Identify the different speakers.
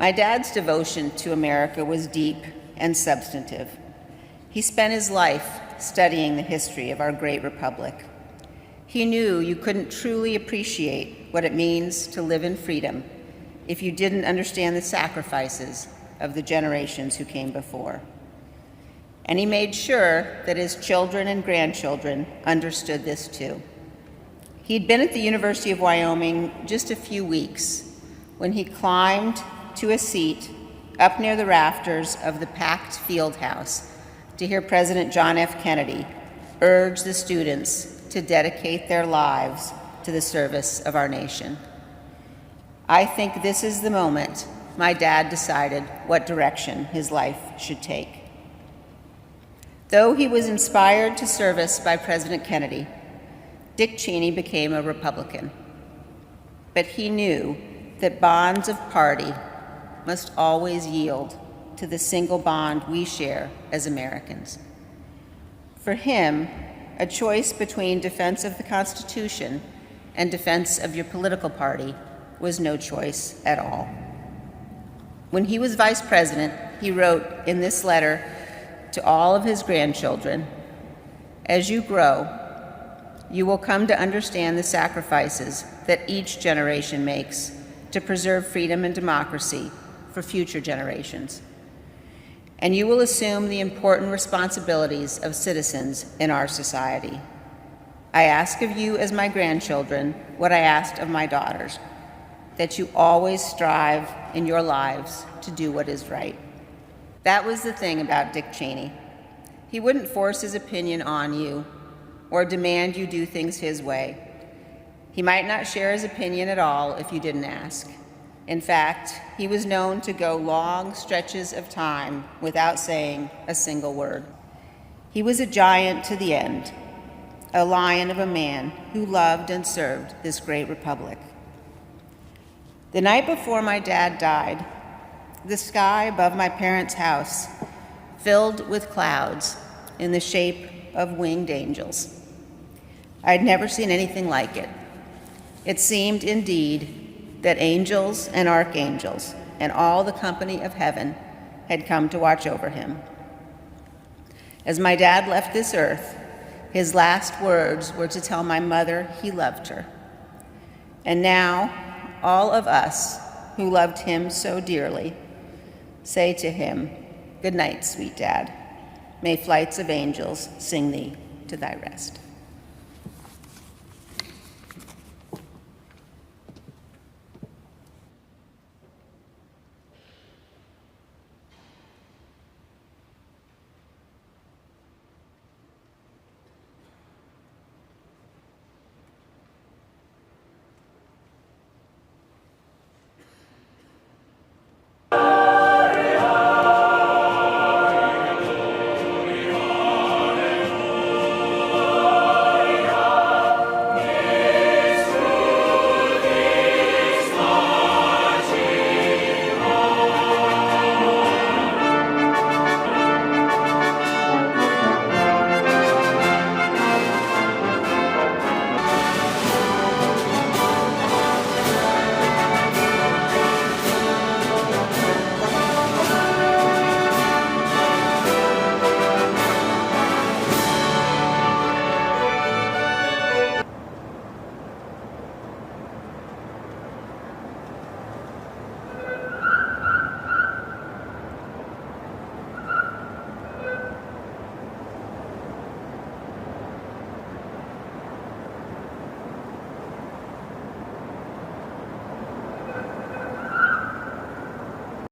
Speaker 1: My dad's devotion to America was deep and substantive. He spent his life studying the history of our great republic. He knew you couldn't truly appreciate what it means to live in freedom if you didn't understand the sacrifices of the generations who came before. And he made sure that his children and grandchildren understood this too. He'd been at the University of Wyoming just a few weeks when he climbed to a seat up near the rafters of the packed field house to hear President John F. Kennedy urge the students to dedicate their lives to the service of our nation. I think this is the moment my dad decided what direction his life should take. Though he was inspired to service by President Kennedy, Dick Cheney became a Republican. But he knew that bonds of party must always yield to the single bond we share as Americans. For him, a choice between defense of the Constitution and defense of your political party was no choice at all. When he was vice president, he wrote in this letter to all of his grandchildren, "As you grow, you will come to understand the sacrifices that each generation makes to preserve freedom and democracy for future generations. And you will assume the important responsibilities of citizens in our society. I ask of you as my grandchildren what I asked of my daughters, that you always strive in your lives to do what is right." That was the thing about Dick Cheney. He wouldn't force his opinion on you or demand you do things his way. He might not share his opinion at all if you didn't ask. In fact, he was known to go long stretches of time without saying a single word. He was a giant to the end, a lion of a man who loved and served this great republic. The night before my dad died, the sky above my parents' house filled with clouds in the shape of winged angels. I'd never seen anything like it. It seemed indeed that angels and archangels and all the company of heaven had come to watch over him. As my dad left this earth, his last words were to tell my mother he loved her. And now, all of us who loved him so dearly say to him, "Good night, sweet dad. May flights of angels sing thee to thy rest."